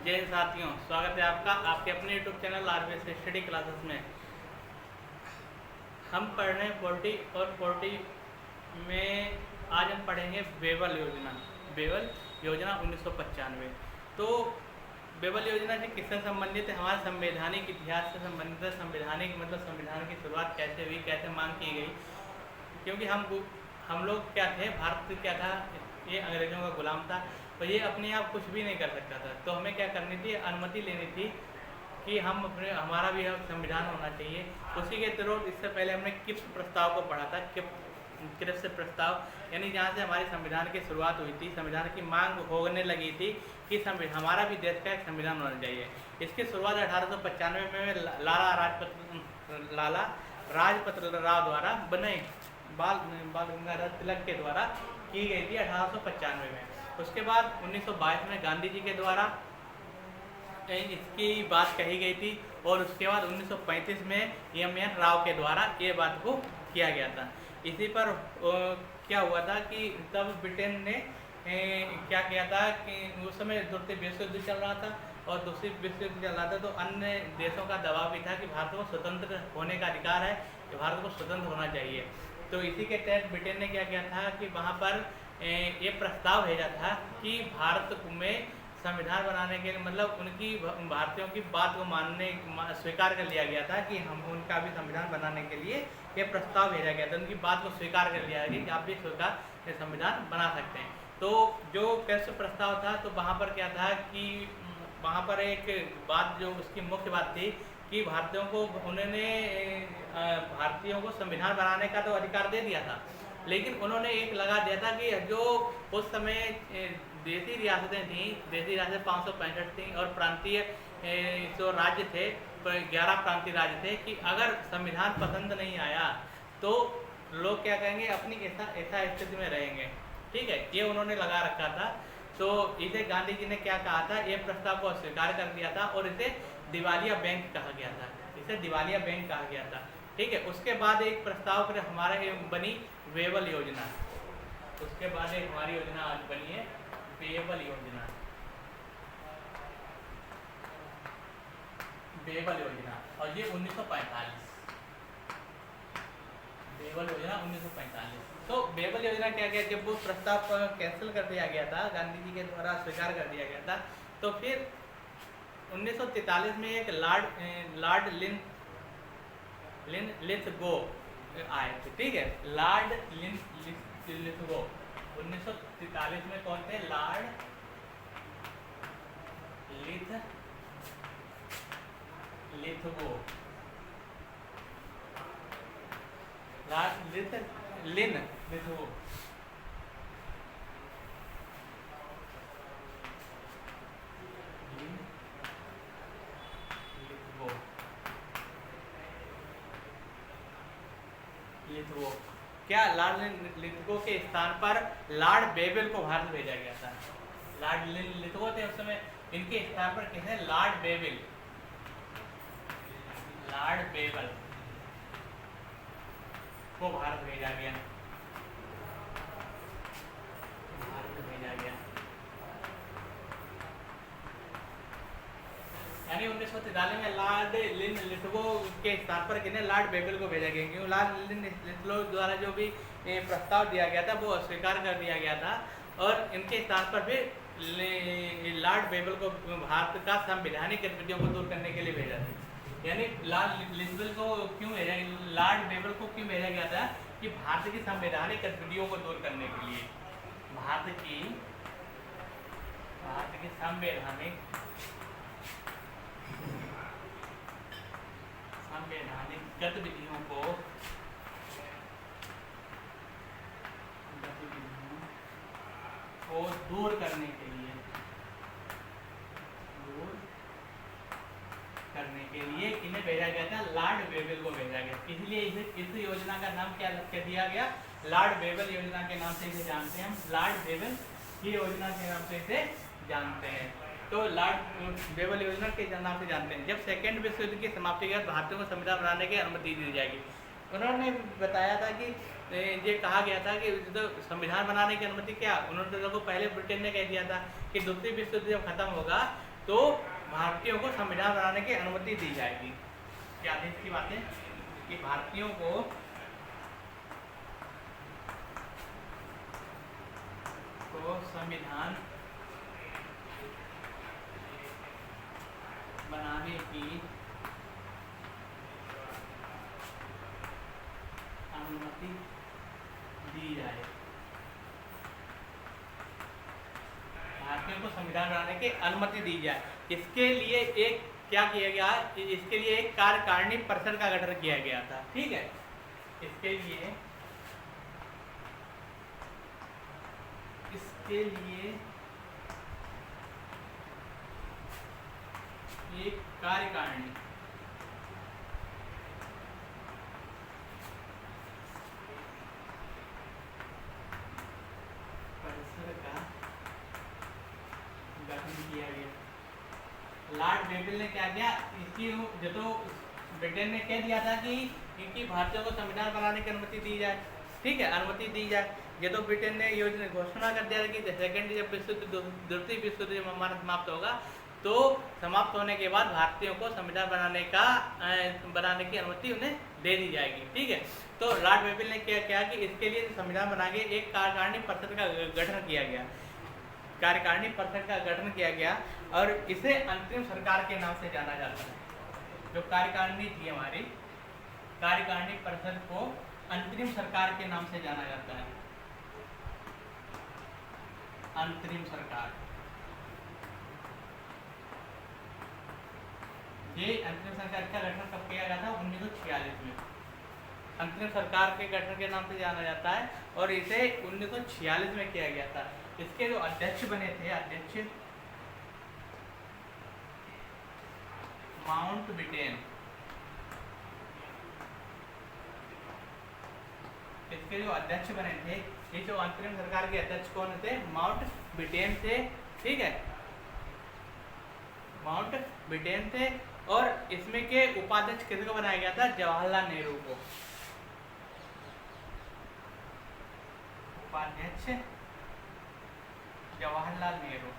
जय साथियों, स्वागत है आपका आपके अपने YouTube channel RBS study classes में। हम पढ़ रहे हैं पॉलिटी और पॉलिटी में आज हम पढ़ेंगे बेवल योजना। बेवल योजना 1995। तो बेवल योजना से किससे संबंधित है? हमारे संवैधानिक इतिहास से संबंधित है। संवैधानिक मतलब संविधान की शुरुआत कैसे हुई, कैसे मांग की गई। क्योंकि हम लोग क्या थे, भारत क्या था, ये अंग्रेज़ों का गुलाम था और ये अपने आप कुछ भी नहीं कर सकता था। तो हमें क्या करनी थी, अनुमति लेनी थी कि हम अपने हमारा भी संविधान होना चाहिए। उसी के थ्रू इससे पहले हमने किप्स प्रस्ताव को पढ़ा था। किप्स प्रस्ताव यानी जहाँ से हमारे संविधान की शुरुआत हुई थी, संविधान की मांग होने लगी थी कि हमारा भी देश का एक संविधान होना चाहिए। इसकी शुरुआत 1895 में लाला राजपत्र राव द्वारा बने बाल गंगाधर तिलक के द्वारा की गई थी 1895 में। उसके बाद 1922 में गांधी जी के द्वारा इसकी बात कही गई थी और उसके बाद 1935 में एम.एन. राव के द्वारा ये बात को किया गया था। इसी पर क्या हुआ था कि तब ब्रिटेन ने क्या किया था कि उस समय द्वितीय विश्व युद्ध चल रहा था और दूसरी विश्व युद्ध चल रहा था, तो अन्य देशों का दबाव भी था कि भारत को स्वतंत्र होने का अधिकार है, कि भारत को स्वतंत्र होना चाहिए। तो इसी के तहत ब्रिटेन ने क्या किया था कि वहाँ पर ये प्रस्ताव भेजा था कि भारत में संविधान बनाने के लिए मतलब उनकी भारतीयों की बात को स्वीकार कर लिया गया था कि हम उनका भी संविधान बनाने के लिए ये प्रस्ताव भेजा गया था। उनकी बात को स्वीकार कर लिया गया कि आप भी स्वीकार संविधान बना सकते हैं। तो जो कैसे प्रस्ताव था, तो वहाँ पर क्या था कि वहाँ पर एक बात जो उसकी मुख्य बात थी कि भारतीयों को संविधान बनाने का तो अधिकार दे दिया था, लेकिन उन्होंने एक लगा दिया था कि जो उस समय देशी रियासतें थीं, देशी रियासतें 565 थीं और प्रांतीय जो राज्य थे 11 प्रांतीय राज्य थे, कि अगर संविधान पसंद नहीं आया तो लोग क्या कहेंगे, अपनी ऐसा स्थिति में रहेंगे। ठीक है, ये उन्होंने लगा रखा था। तो इसे गांधी जी ने क्या कहा था, ये प्रस्ताव को अस्वीकार कर दिया था और इसे दिवालिया बैंक कहा गया था। इसे दिवालिया बैंक कहा गया था। ठीक है, उसके बाद एक प्रस्ताव पर हमारा बनी बेवल योजना। उसके बाद एक हमारी योजना आज बनी है बेवल योजना। बेवल योजना और ये 1945। बेवल योजना 1945। तो बेवल योजना क्या गया, जब वो प्रस्ताव कैंसिल कर दिया गया था, गांधी जी के द्वारा स्वीकार कर दिया गया था, तो फिर 1943 में एक लॉर्ड लिथगो आए थे। ठीक है, लॉर्ड लिथगो 1943 में कौन थे? Lord Lithgow. लिथगो लिथगो क्या लॉर्ड लिथगो के स्थान पर लॉर्ड बेबल को भारत भेजा गया था। लॉर्ड लिथगो थे उस समय, इनके स्थान पर किसे? लॉर्ड बेबल को भारत भेजा गया। यानी 1943 में लॉर्ड लिथगो के स्थान पर किन्हें? लॉर्ड बेबल को भेजा गया, क्योंकि लॉर्ड लिथगो द्वारा जो भी प्रस्ताव दिया गया था वो अस्वीकार कर दिया गया था और इनके स्थान पर फिर लॉर्ड बेबल को भारत का संवैधानिक गतिविधियों को दूर करने के लिए भेजा था। यानी लॉर्ड लिथगो को क्यों भेजा, लॉर्ड बेबल को क्यों भेजा गया था? कि भारत की संवैधानिक गतिविधियों को दूर करने के लिए, भारत की संवैधानिक गतिविधियों को दूर करने के लिए किन्हें भेजा गया था? लॉर्ड बेबल को भेजा गया। इसलिए इस योजना का नाम क्या दिया गया? लॉर्ड बेबल योजना के नाम से इसे जानते हैं हम। लॉर्ड बेबल की योजना के नाम से इसे जानते हैं। तो लॉर्ड बेबल योजना के नाम से जानते हैं। जब सेकेंड विश्व युद्ध की समाप्ति के बाद भारतीयों को संविधान बनाने की अनुमति दी जाएगी। उन्होंने बताया था कि ये कहा गया था कि तो संविधान बनाने की अनुमति क्या, उन्होंने तो पहले ब्रिटेन ने कह दिया था कि द्वितीय विश्व युद्ध जब खत्म होगा तो भारतीयों को संविधान बनाने की अनुमति दी जाएगी। क्या थी इसकी बातें कि भारतीयों को संविधान बनाने की अनुमति दी जाए। भारतीयों को संविधान बनाने की अनुमति दी जाए। इसके लिए एक क्या किया गया, इसके लिए एक कार्यकारिणी परिषद का गठन किया गया था। ठीक है, इसके लिए एक कार्यकारिणी परिषद का गठन किया गया। लॉर्ड वेवेल ने क्या किया, इसकी जो तो ब्रिटेन ने कह दिया था कि इनकी भारतीयों को संविधान बनाने की अनुमति दी जाए। ठीक है, अनुमति दी जाए। ये तो ब्रिटेन ने योजना घोषणा कर दिया कि सेकेंड जब द्वितीय विश्व युद्ध जब हमारा समाप्त होगा तो समाप्त होने के बाद भारतीयों को संविधान बनाने की अनुमति उन्हें दे दी जाएगी। ठीक है, तो लॉर्ड वेवेल ने क्या किया कि इसके लिए संविधान बना के एक कार्यकारिणी परिषद का गठन किया गया। कार्यकारिणी परिषद का गठन किया गया और इसे अंतरिम सरकार के नाम से जाना जाता है। जो कार्यकारिणी थी हमारी, कार्यकारिणी परिषद को अंतरिम सरकार के नाम से जाना जाता है। अंतरिम सरकार, ये अंतरिम सरकार का गठन कब किया गया था? 1946 में अंतरिम सरकार के गठन के नाम से जाना जाता है और इसे 1946 में किया गया था। इसके जो अध्यक्ष बने थे, अध्यक्ष माउंटबेटन, इसके जो अध्यक्ष बने थे, ये जो अंतरिम सरकार के अध्यक्ष कौन थे? माउंटबेटन थे। ठीक है, माउंटबेटन थे और इसमें के उपाध्यक्ष किसको बनाया गया था? जवाहरलाल नेहरू को। उपाध्यक्ष जवाहरलाल नेहरू।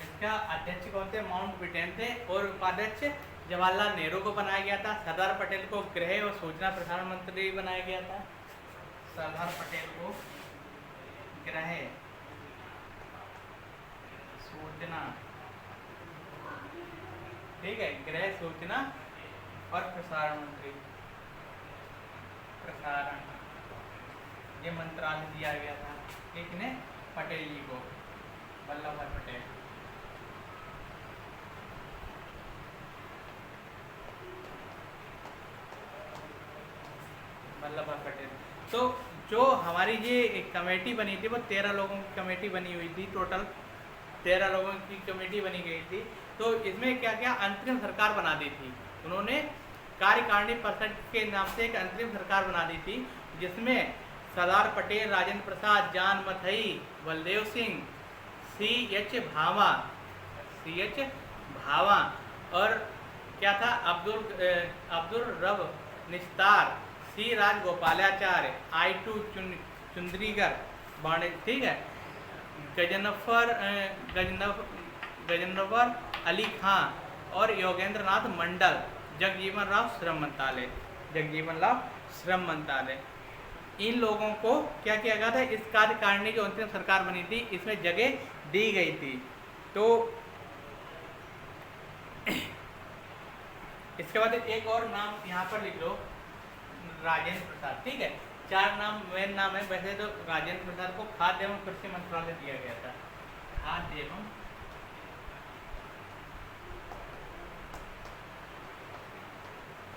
इसका अध्यक्ष कौन थे? माउंटबेटन थे और उपाध्यक्ष जवाहरलाल नेहरू को बनाया गया था। सरदार पटेल को गृह और सूचना प्रसारण मंत्री बनाया गया था। सरदार पटेल को गृह सूचना, ठीक है, गृह सूचना और प्रसारण मंत्री, प्रसारण, ये मंत्रालय दिया गया था किसने? पटेल जी को, वल्लभ भाई पटेल। वल्लभ भाई पटेल। तो जो हमारी ये एक कमेटी बनी थी वो 13 लोगों की कमेटी बनी हुई थी। टोटल 13 लोगों की कमेटी बनी गई थी। तो इसमें क्या क्या अंतरिम सरकार बना दी थी उन्होंने, कार्यकारिणी परिषद के नाम से एक अंतरिम सरकार बना दी थी जिसमें सरदार पटेल, राजेंद्र प्रसाद, जान मथई, बलदेव सिंह, C.H. भावा और क्या था अब्दुल रब निस्तार, C. राजगोपालाचार्य, I.2. चुंद्रीगर बाणे, ठीक है, गजनवर अली खां और योगेंद्र नाथ मंडल, जगजीवन राव श्रम मंत्रालय। इन लोगों को क्या किया गया था? इस कार्यकारिणी जो अंतरिम सरकार बनी थी इसमें जगह दी गई थी। तो इसके बाद एक और नाम यहाँ पर लिख लो, राजेंद्र प्रसाद। ठीक है, 4 नाम मेन नाम है। वैसे तो राजेंद्र प्रसाद को खाद्य एवं कृषि मंत्रालय दिया गया था। खाद्य एवं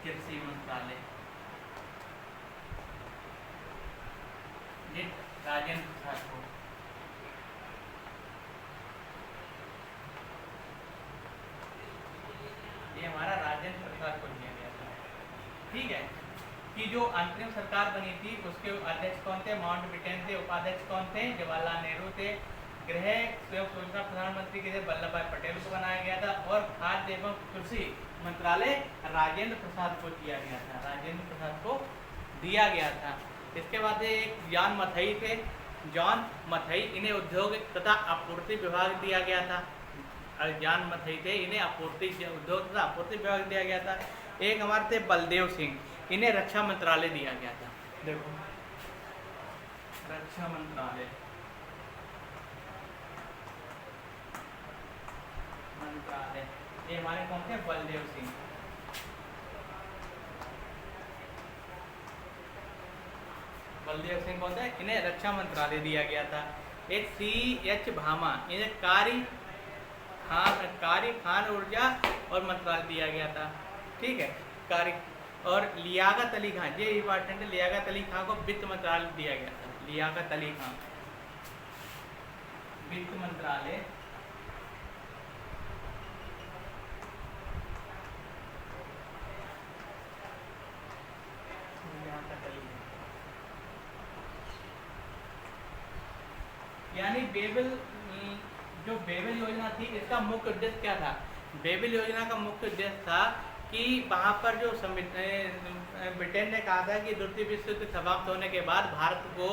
कृषि मंत्रालय, ये राजेंद्र प्रसाद को। ये हमारा राजेंद्र प्रसाद को दिया गया था। ठीक है, कि जो अंतरिम सरकार बनी थी उसके अध्यक्ष कौन थे? माउंटबेटन थे। उपाध्यक्ष कौन थे? जवाहरलाल नेहरू थे। गृह एवं सूचना प्रधानमंत्री के थे वल्लभ भाई पटेल को बनाया गया था और खाद्य एवं कृषि मंत्रालय राजेंद्र प्रसाद को दिया गया था। राजेंद्र प्रसाद को दिया गया था। इसके बाद एक जॉन मथई थे, जॉन मथई, इन्हें उद्योग तथा आपूर्ति विभाग दिया गया था। जॉन मथई थे, इन्हें उद्योग तथा आपूर्ति विभाग दिया गया था। एक हमारे थे बलदेव सिंह, इन्हें रक्षा मंत्रालय दिया गया था। देखो रक्षा मंत्रालय, ये हमारे कौन थे? बलदेव सिंह। बलदेव सिंह कौन थे? इन्हें रक्षा मंत्रालय दिया गया था। एक C.H. भामा, इन्हें कार्य खान ऊर्जा और मंत्रालय दिया गया था। ठीक है, कार्य। और लियाकत अली खान, ये इंपॉर्टेंट है, लियाकत अली खान को वित्त मंत्रालय दिया गया था। लियाकत अली खान, वित्त मंत्रालय। यानी बेबल, जो बेबल योजना थी, इसका मुख्य उद्देश्य क्या था? बेबल योजना का मुख्य उद्देश्य था कि वहाँ पर जो ब्रिटेन ने कहा था कि द्वितीय विश्व युद्ध समाप्त होने के बाद भारत को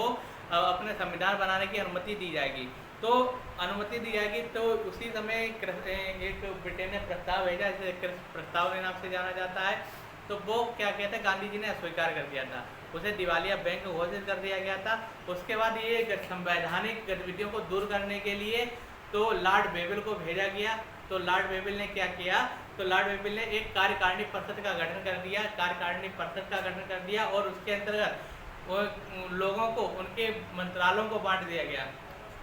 अपने संविधान बनाने की अनुमति दी जाएगी। तो अनुमति दी जाएगी, तो उसी समय एक ब्रिटेन ने प्रस्ताव भेजा, जिसे प्रस्ताव के नाम से जाना जाता है। तो वो क्या कहते हैं, गांधी जी ने अस्वीकार कर दिया था, उसे दिवालिया बैंक घोषित कर दिया गया था। उसके बाद ये संवैधानिक गतिविधियों को दूर करने के लिए तो लॉर्ड बेबल को भेजा गया। तो लॉर्ड बेबल ने क्या किया? तो लॉर्ड बेबल ने एक कार्यकारिणी परिषद का गठन कर दिया, कार्यकारिणी परिषद का गठन कर दिया, और उसके अंतर्गत लोगों को उनके मंत्रालयों को बांट दिया गया,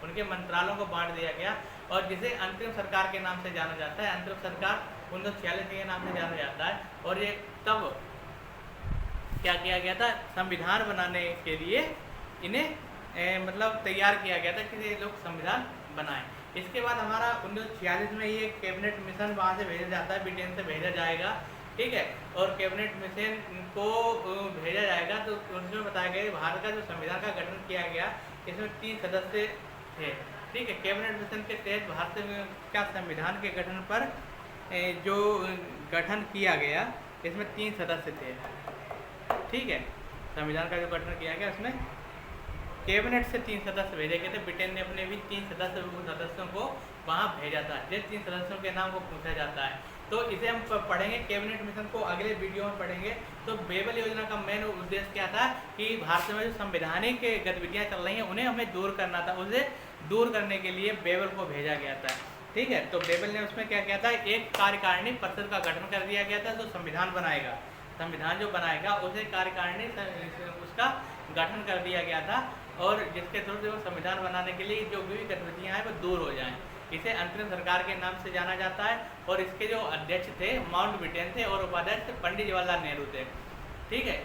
उनके मंत्रालयों को बांट दिया गया, और जिसे अंतरिम सरकार के नाम से जाना जाता है। अंतरिम सरकार 1946 के नाम से जाना जाता है। और ये तब क्या किया गया था? संविधान बनाने के लिए इन्हें मतलब तैयार किया गया था कि ये लोग संविधान बनाएं। इसके बाद हमारा 1946 में ये कैबिनेट मिशन वहाँ से भेजा जाता है, ब्रिटेन से भेजा जाएगा। ठीक है, और कैबिनेट मिशन को भेजा जाएगा। तो उसमें बताया गया भारत का जो संविधान का गठन किया गया, इसमें 3 सदस्य थे। ठीक है, कैबिनेट मिशन के तहत भारत का संविधान के गठन पर जो गठन किया गया, इसमें 3 सदस्य थे। ठीक है, संविधान का जो गठन किया गया, उसमें कैबिनेट से 3 सदस्य भेजे गए थे। ब्रिटेन ने अपने भी 3 सदस्यों को वहाँ भेजा था। जिन 3 सदस्यों के नाम को पूछा जाता है, तो इसे हम पढ़ेंगे, कैबिनेट मिशन को अगले वीडियो में पढ़ेंगे। तो बेबल योजना का मेन उद्देश्य क्या था कि भारत में जो संवैधानिक गतिविधियाँ चल रही हैं, उन्हें हमें दूर करना था। उसे दूर करने के लिए बेबल को भेजा गया था। ठीक है, तो बेबल ने उसमें क्या किया था? एक कार्यकारिणी परिषद का गठन कर दिया गया था, जो संविधान बनाएगा, संविधान जो बनाएगा उसे कार्यकारिणी उसका गठन कर दिया गया था, और जिसके थ्रू जो संविधान बनाने के लिए जो भी गतिविधियाँ हैं वो दूर हो जाएं। इसे अंतरिम सरकार के नाम से जाना जाता है। और इसके जो अध्यक्ष थे माउंटबेटन थे, और उपाध्यक्ष पंडित जवाहरलाल नेहरू थे। ठीक है,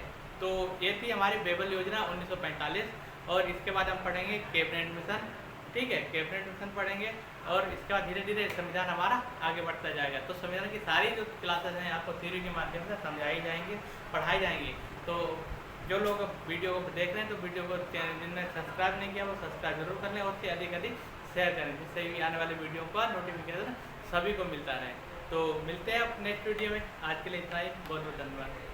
तो ये थी हमारी बेबल योजना 1945। और इसके बाद हम पढ़ेंगे कैबिनेट मिशन। ठीक है, कैबिनेट मिशन पढ़ेंगे, और इसके बाद धीरे धीरे संविधान हमारा आगे बढ़ता जाएगा। तो संविधान की सारी जो क्लासेस हैं आपको थ्योरी के माध्यम से समझाई जाएंगी, पढ़ाई जाएंगी। तो जो लोग वीडियो को देख रहे हैं, तो वीडियो को जिनने सब्सक्राइब नहीं किया वो सब्सक्राइब जरूर कर लें, और उससे अधिक शेयर करें, जिससे भी आने वाले वीडियो का नोटिफिकेशन सभी को मिलता रहे। तो मिलते हैं अब नेक्स्ट वीडियो में। आज के लिए इतना ही, बहुत बहुत धन्यवाद।